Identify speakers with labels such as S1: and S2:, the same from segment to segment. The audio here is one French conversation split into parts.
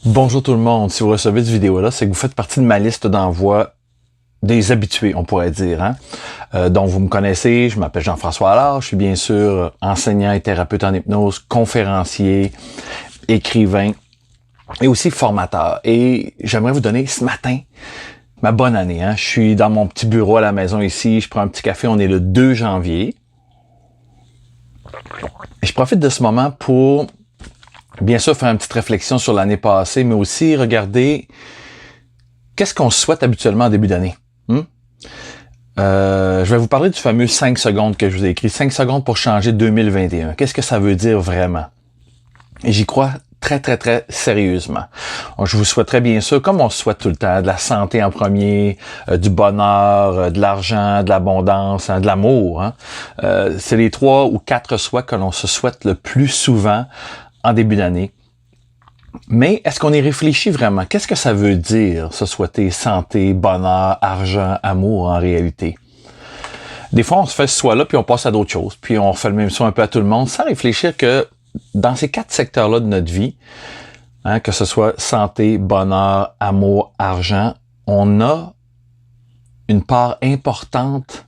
S1: Bonjour tout le monde, si vous recevez cette vidéo-là, c'est que vous faites partie de ma liste d'envoi des habitués, on pourrait dire. Donc vous me connaissez, je m'appelle Jean-François Allard, je suis bien sûr enseignant et thérapeute en hypnose, conférencier, écrivain et aussi formateur. Et j'aimerais vous donner ce matin ma bonne année. Je suis dans mon petit bureau à la maison ici, je prends un petit café, on est le 2 janvier. Et je profite de ce moment pour bien sûr faire une petite réflexion sur l'année passée, mais aussi regarder qu'est-ce qu'on souhaite habituellement en début d'année. Je vais vous parler du fameux 5 secondes que je vous ai écrit. 5 secondes pour changer 2021. Qu'est-ce que ça veut dire vraiment? Et j'y crois très, très, très sérieusement. Je vous souhaiterais bien sûr, comme on se souhaite tout le temps, de la santé en premier, du bonheur, de l'argent, de l'abondance, de l'amour. C'est les 3 ou 4 souhaits que l'on se souhaite le plus souvent en début d'année. Mais est-ce qu'on y réfléchit vraiment? Qu'est-ce que ça veut dire, se souhaiter santé, bonheur, argent, amour en réalité? Des fois, on se fait ce souhait-là, puis on passe à d'autres choses. Puis on fait le même souhait un peu à tout le monde, sans réfléchir que dans ces 4 secteurs-là de notre vie, que ce soit santé, bonheur, amour, argent, on a une part importante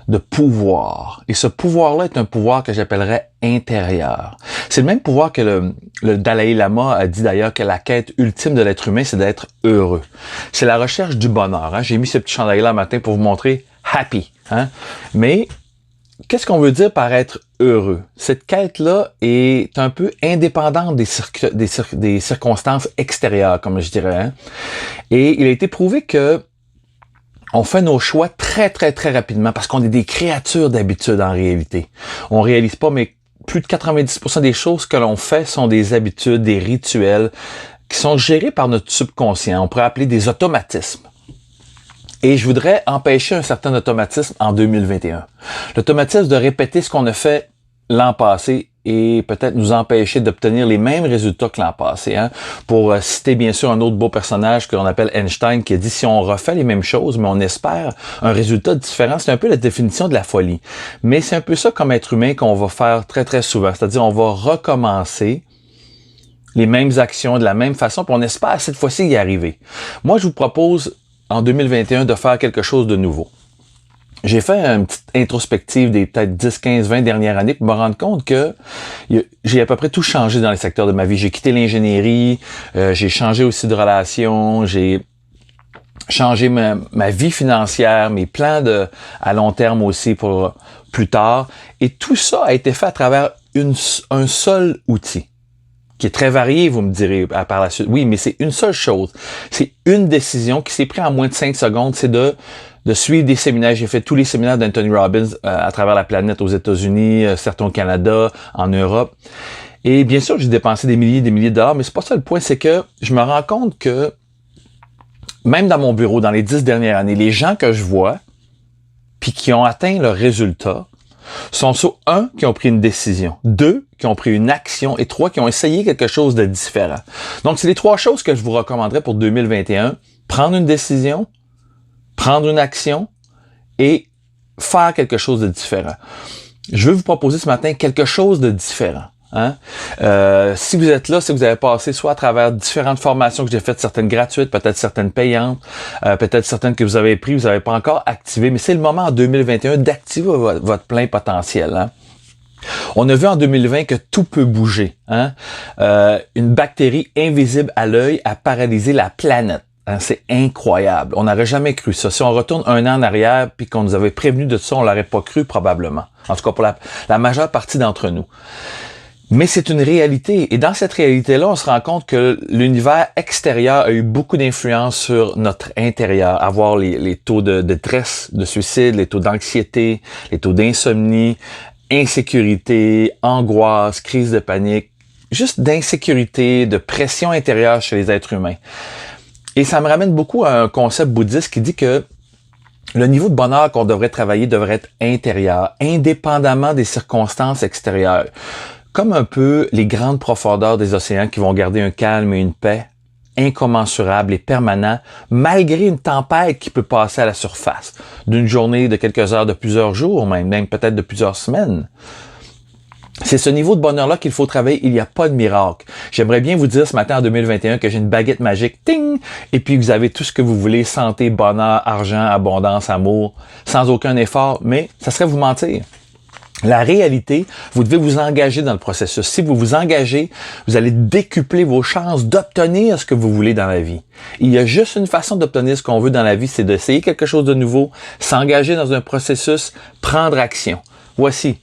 S1: de pouvoir. Et ce pouvoir-là est un pouvoir que j'appellerais intérieur. C'est le même pouvoir que le Dalai Lama a dit d'ailleurs que la quête ultime de l'être humain, c'est d'être heureux. C'est la recherche du bonheur. J'ai mis ce petit chandail-là matin pour vous montrer happy. Mais qu'est-ce qu'on veut dire par être heureux? Cette quête-là est un peu indépendante des circonstances extérieures, comme je dirais. Et il a été prouvé que on fait nos choix très, très, très rapidement parce qu'on est des créatures d'habitude en réalité. On réalise pas, mais plus de 90% des choses que l'on fait sont des habitudes, des rituels qui sont gérés par notre subconscient. On pourrait appeler des automatismes. Et je voudrais empêcher un certain automatisme en 2021. L'automatisme de répéter ce qu'on a fait l'an passé et peut-être nous empêcher d'obtenir les mêmes résultats que l'an passé. Pour citer bien sûr un autre beau personnage qu'on appelle Einstein qui a dit si on refait les mêmes choses mais on espère un résultat différent, c'est un peu la définition de la folie. Mais c'est un peu ça comme être humain qu'on va faire très très souvent, c'est-à-dire on va recommencer les mêmes actions de la même façon puis on espère cette fois-ci y arriver. Moi je vous propose en 2021 de faire quelque chose de nouveau. J'ai fait une petite introspective des peut-être 10, 15, 20 dernières années pour me rendre compte que j'ai à peu près tout changé dans les secteurs de ma vie. J'ai quitté l'ingénierie, j'ai changé aussi de relation, j'ai changé ma vie financière, mes plans à long terme aussi pour plus tard. Et tout ça a été fait à travers un seul outil qui est très varié, vous me direz par la suite. Oui, mais c'est une seule chose. C'est une décision qui s'est prise en moins de 5 secondes, c'est de suivre des séminaires. J'ai fait tous les séminaires d'Anthony Robbins à travers la planète, aux États-Unis, certains au Canada, en Europe. Et bien sûr, j'ai dépensé des milliers de dollars, mais c'est pas ça le point, c'est que je me rends compte que même dans mon bureau, dans les 10 dernières années, les gens que je vois, puis qui ont atteint leur résultat, sont ceux, 1, qui ont pris une décision, 2, qui ont pris une action, et 3, qui ont essayé quelque chose de différent. Donc, c'est les 3 choses que je vous recommanderais pour 2021. Prendre une décision, prendre une action et faire quelque chose de différent. Je veux vous proposer ce matin quelque chose de différent. Si vous êtes là, c'est que vous avez passé soit à travers différentes formations que j'ai faites, certaines gratuites, peut-être certaines payantes, peut-être certaines que vous avez prises, vous n'avez pas encore activées, mais c'est le moment en 2021 d'activer votre plein potentiel. On a vu en 2020 que tout peut bouger. Une bactérie invisible à l'œil a paralysé la planète. C'est incroyable. On n'aurait jamais cru ça. Si on retourne un an en arrière puis qu'on nous avait prévenu de ça, on l'aurait pas cru probablement. En tout cas, pour la majeure partie d'entre nous. Mais c'est une réalité. Et dans cette réalité-là, on se rend compte que l'univers extérieur a eu beaucoup d'influence sur notre intérieur. Avoir les taux de détresse, de suicide, les taux d'anxiété, les taux d'insomnie, insécurité, angoisse, crise de panique, juste d'insécurité, de pression intérieure chez les êtres humains. Et ça me ramène beaucoup à un concept bouddhiste qui dit que le niveau de bonheur qu'on devrait travailler devrait être intérieur, indépendamment des circonstances extérieures. Comme un peu les grandes profondeurs des océans qui vont garder un calme et une paix incommensurable et permanent, malgré une tempête qui peut passer à la surface, d'une journée, de quelques heures, de plusieurs jours, même peut-être de plusieurs semaines. C'est ce niveau de bonheur-là qu'il faut travailler. Il n'y a pas de miracle. J'aimerais bien vous dire ce matin en 2021 que j'ai une baguette magique, ting, et puis vous avez tout ce que vous voulez, santé, bonheur, argent, abondance, amour, sans aucun effort, mais ça serait vous mentir. La réalité, vous devez vous engager dans le processus. Si vous vous engagez, vous allez décupler vos chances d'obtenir ce que vous voulez dans la vie. Il y a juste une façon d'obtenir ce qu'on veut dans la vie, c'est d'essayer quelque chose de nouveau, s'engager dans un processus, prendre action. Voici,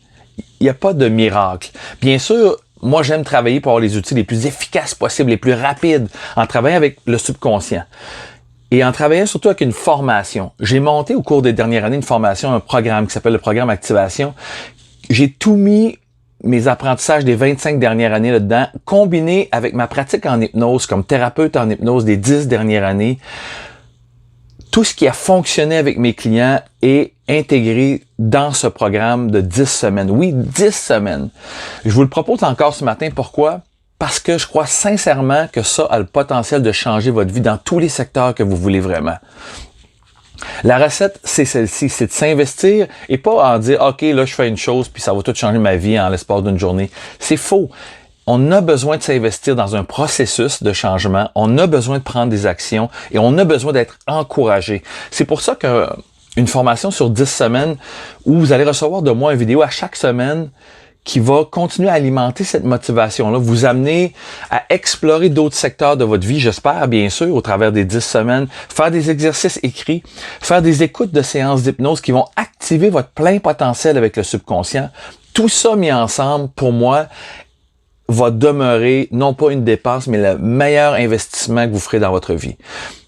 S1: il n'y a pas de miracle. Bien sûr, moi j'aime travailler pour avoir les outils les plus efficaces possibles, les plus rapides, en travaillant avec le subconscient. Et en travaillant surtout avec une formation. J'ai monté au cours des dernières années une formation, un programme qui s'appelle le programme Activation. J'ai tout mis mes apprentissages des 25 dernières années là-dedans, combiné avec ma pratique en hypnose comme thérapeute en hypnose des 10 dernières années. Tout ce qui a fonctionné avec mes clients est intégré dans ce programme de 10 semaines. Oui, 10 semaines. Je vous le propose encore ce matin. Pourquoi? Parce que je crois sincèrement que ça a le potentiel de changer votre vie dans tous les secteurs que vous voulez vraiment. La recette, c'est celle-ci, c'est de s'investir et pas en dire « OK, là, je fais une chose, puis ça va tout changer ma vie en l'espace d'une journée ». C'est faux. On a besoin de s'investir dans un processus de changement, on a besoin de prendre des actions et on a besoin d'être encouragé. C'est pour ça qu'une formation sur 10 semaines où vous allez recevoir de moi une vidéo à chaque semaine qui va continuer à alimenter cette motivation-là, vous amener à explorer d'autres secteurs de votre vie, j'espère, bien sûr, au travers des 10 semaines, faire des exercices écrits, faire des écoutes de séances d'hypnose qui vont activer votre plein potentiel avec le subconscient. Tout ça mis ensemble, pour moi, va demeurer non pas une dépense, mais le meilleur investissement que vous ferez dans votre vie.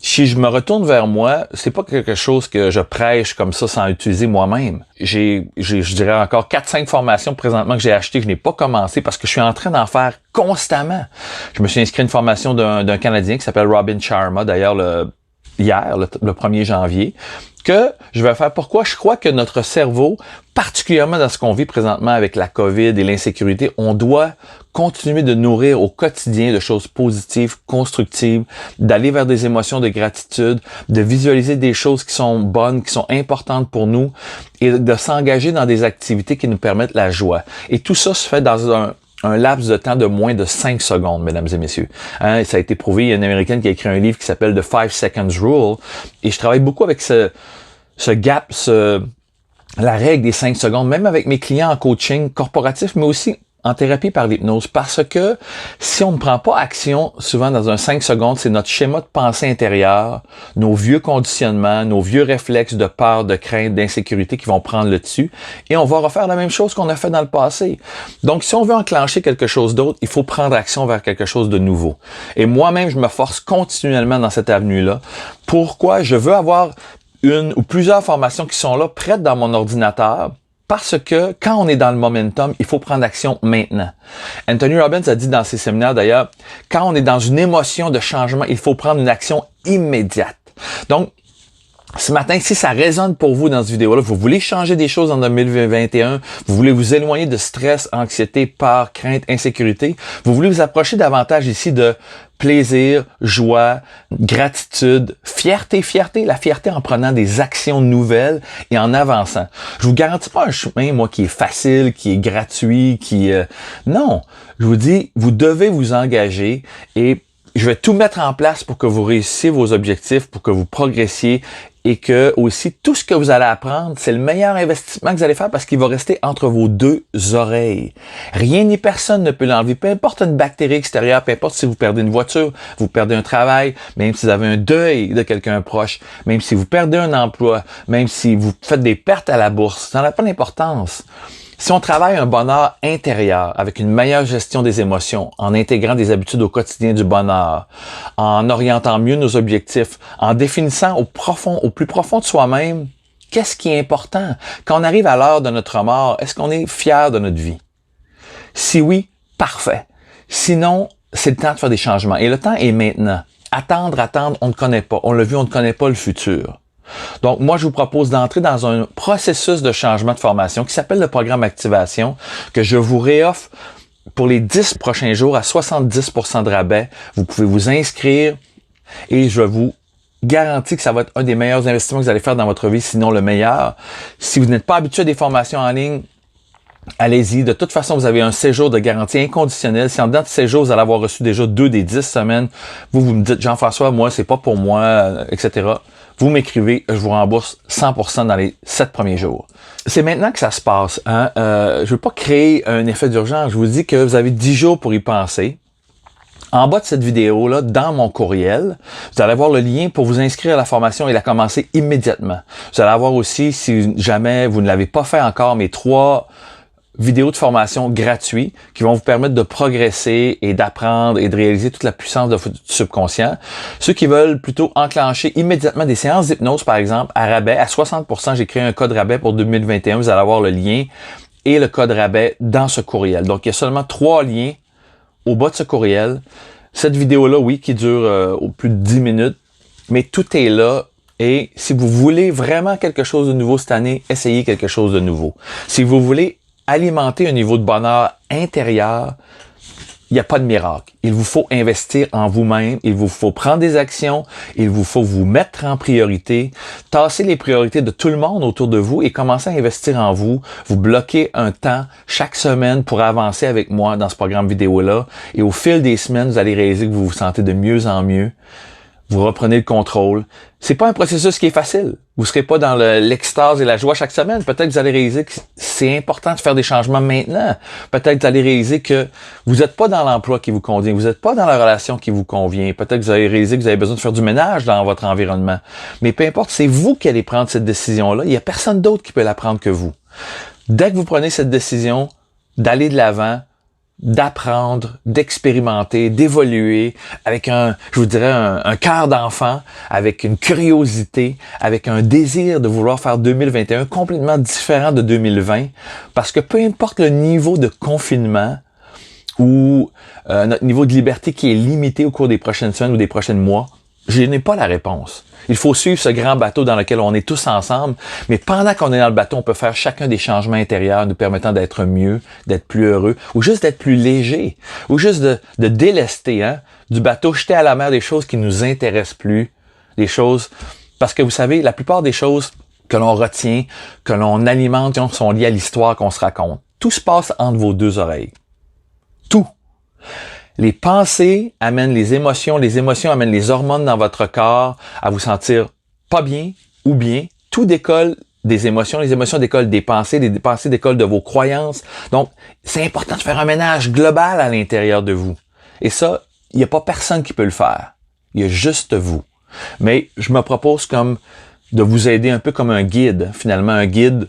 S1: Si je me retourne vers moi, c'est pas quelque chose que je prêche comme ça sans utiliser moi-même. Je dirais encore 4-5 formations présentement que j'ai achetées, que je n'ai pas commencé parce que je suis en train d'en faire constamment. Je me suis inscrit à une formation d'un Canadien qui s'appelle Robin Sharma, d'ailleurs hier, le 1er janvier, que je vais faire. Pourquoi? Je crois que notre cerveau, particulièrement dans ce qu'on vit présentement avec la COVID et l'insécurité, on doit continuer de nourrir au quotidien de choses positives, constructives, d'aller vers des émotions de gratitude, de visualiser des choses qui sont bonnes, qui sont importantes pour nous et de s'engager dans des activités qui nous permettent la joie. Et tout ça se fait dans un laps de temps de moins de 5 secondes, mesdames et messieurs. Hein, ça a été prouvé, il y a une Américaine qui a écrit un livre qui s'appelle The 5 Seconds Rule, et je travaille beaucoup avec ce gap, la règle des 5 secondes, même avec mes clients en coaching corporatif, mais aussi en thérapie par l'hypnose, parce que si on ne prend pas action, souvent dans un 5 secondes, c'est notre schéma de pensée intérieur, nos vieux conditionnements, nos vieux réflexes de peur, de crainte, d'insécurité qui vont prendre le dessus, et on va refaire la même chose qu'on a fait dans le passé. Donc, si on veut enclencher quelque chose d'autre, il faut prendre action vers quelque chose de nouveau. Et moi-même, je me force continuellement dans cette avenue-là. Pourquoi? Je veux avoir une ou plusieurs formations qui sont là, prêtes dans mon ordinateur, parce que quand on est dans le momentum, il faut prendre action maintenant. Anthony Robbins a dit dans ses séminaires d'ailleurs, quand on est dans une émotion de changement, il faut prendre une action immédiate. Donc, ce matin, si ça résonne pour vous dans cette vidéo-là, vous voulez changer des choses en 2021, vous voulez vous éloigner de stress, anxiété, peur, crainte, insécurité, vous voulez vous approcher davantage ici de plaisir, joie, gratitude, fierté, la fierté en prenant des actions nouvelles et en avançant. Je vous garantis pas un chemin, moi, qui est facile, qui est gratuit, non, je vous dis, vous devez vous engager et je vais tout mettre en place pour que vous réussissiez vos objectifs, pour que vous progressiez et que aussi tout ce que vous allez apprendre, c'est le meilleur investissement que vous allez faire parce qu'il va rester entre vos deux oreilles. Rien ni personne ne peut l'enlever. Peu importe une bactérie extérieure, peu importe si vous perdez une voiture, vous perdez un travail, même si vous avez un deuil de quelqu'un proche, même si vous perdez un emploi, même si vous faites des pertes à la bourse, ça n'a pas d'importance. Si on travaille un bonheur intérieur avec une meilleure gestion des émotions, en intégrant des habitudes au quotidien du bonheur, en orientant mieux nos objectifs, en définissant au plus profond de soi-même, qu'est-ce qui est important? Quand on arrive à l'heure de notre mort, est-ce qu'on est fier de notre vie? Si oui, parfait. Sinon, c'est le temps de faire des changements. Et le temps est maintenant. Attendre, on ne connaît pas. On l'a vu, on ne connaît pas le futur. Donc, moi, je vous propose d'entrer dans un processus de changement de formation qui s'appelle le programme Activation, que je vous réoffre pour les 10 prochains jours à 70% de rabais. Vous pouvez vous inscrire et je vous garantis que ça va être un des meilleurs investissements que vous allez faire dans votre vie, sinon le meilleur. Si vous n'êtes pas habitué à des formations en ligne, allez-y. De toute façon, vous avez un séjour de garantie inconditionnelle. Si en dedans de séjour, vous allez avoir reçu déjà 2 des 10 semaines, vous me dites, Jean-François, moi, c'est pas pour moi, etc. Vous m'écrivez, je vous rembourse 100% dans les 7 premiers jours. C'est maintenant que ça se passe. Hein? Je veux pas créer un effet d'urgence. Je vous dis que vous avez 10 jours pour y penser. En bas de cette vidéo-là, dans mon courriel, vous allez avoir le lien pour vous inscrire à la formation et la commencer immédiatement. Vous allez avoir aussi, si jamais vous ne l'avez pas fait encore, mes 3 vidéos de formation gratuits qui vont vous permettre de progresser et d'apprendre et de réaliser toute la puissance de votre subconscient. Ceux qui veulent plutôt enclencher immédiatement des séances d'hypnose, par exemple, à rabais, à 60%, j'ai créé un code rabais pour 2021. Vous allez avoir le lien et le code rabais dans ce courriel. Donc, il y a seulement 3 liens au bas de ce courriel. Cette vidéo-là, oui, qui dure au plus de 10 minutes, mais tout est là. Et si vous voulez vraiment quelque chose de nouveau cette année, essayez quelque chose de nouveau. Si vous voulez alimenter un niveau de bonheur intérieur, il n'y a pas de miracle. Il vous faut investir en vous-même, il vous faut prendre des actions, il vous faut vous mettre en priorité, tasser les priorités de tout le monde autour de vous et commencer à investir en vous. Vous bloquez un temps chaque semaine pour avancer avec moi dans ce programme vidéo-là et au fil des semaines, vous allez réaliser que vous vous sentez de mieux en mieux. Vous reprenez le contrôle. C'est pas un processus qui est facile. Vous serez pas dans l'extase et la joie chaque semaine. Peut-être que vous allez réaliser que c'est important de faire des changements maintenant. Peut-être que vous allez réaliser que vous n'êtes pas dans l'emploi qui vous convient. Vous n'êtes pas dans la relation qui vous convient. Peut-être que vous allez réaliser que vous avez besoin de faire du ménage dans votre environnement. Mais peu importe, c'est vous qui allez prendre cette décision-là. Il y a personne d'autre qui peut la prendre que vous. Dès que vous prenez cette décision d'aller de l'avant, d'apprendre, d'expérimenter, d'évoluer avec je vous dirais, un cœur d'enfant, avec une curiosité, avec un désir de vouloir faire 2021 complètement différent de 2020, parce que peu importe le niveau de confinement ou notre niveau de liberté qui est limité au cours des prochaines semaines ou des prochains mois, je n'ai pas la réponse. Il faut suivre ce grand bateau dans lequel on est tous ensemble, mais pendant qu'on est dans le bateau, on peut faire chacun des changements intérieurs nous permettant d'être mieux, d'être plus heureux, ou juste d'être plus léger, ou juste de délester du bateau, jeter à la mer des choses qui nous intéressent plus, des choses... Parce que vous savez, la plupart des choses que l'on retient, que l'on alimente, sont liées à l'histoire qu'on se raconte. Tout se passe entre vos 2 oreilles. Tout. Les pensées amènent les émotions amènent les hormones dans votre corps à vous sentir pas bien ou bien. Tout décolle des émotions, les émotions décollent des pensées, les pensées décollent de vos croyances. Donc, c'est important de faire un ménage global à l'intérieur de vous. Et ça, il n'y a pas personne qui peut le faire. Il y a juste vous. Mais je me propose comme de vous aider un peu comme un guide, finalement un guide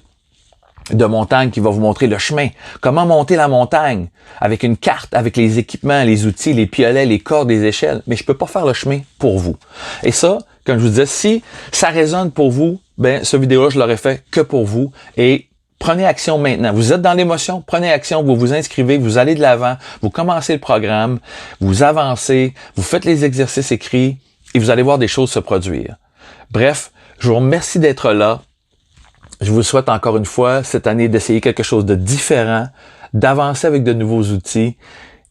S1: de montagne qui va vous montrer le chemin. Comment monter la montagne avec une carte, avec les équipements, les outils, les piolets, les cordes, les échelles. Mais je peux pas faire le chemin pour vous. Et ça, comme je vous disais, si ça résonne pour vous, ben ce vidéo-là, je l'aurais fait que pour vous. Et prenez action maintenant. Vous êtes dans l'émotion, prenez action, vous vous inscrivez, vous allez de l'avant, vous commencez le programme, vous avancez, vous faites les exercices écrits et vous allez voir des choses se produire. Bref, je vous remercie d'être là. Je vous souhaite encore une fois cette année d'essayer quelque chose de différent, d'avancer avec de nouveaux outils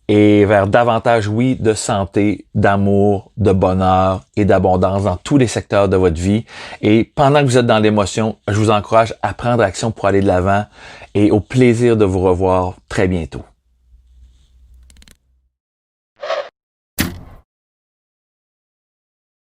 S1: et vers davantage, oui, de santé, d'amour, de bonheur et d'abondance dans tous les secteurs de votre vie. Et pendant que vous êtes dans l'émotion, je vous encourage à prendre action pour aller de l'avant et au plaisir de vous revoir très bientôt.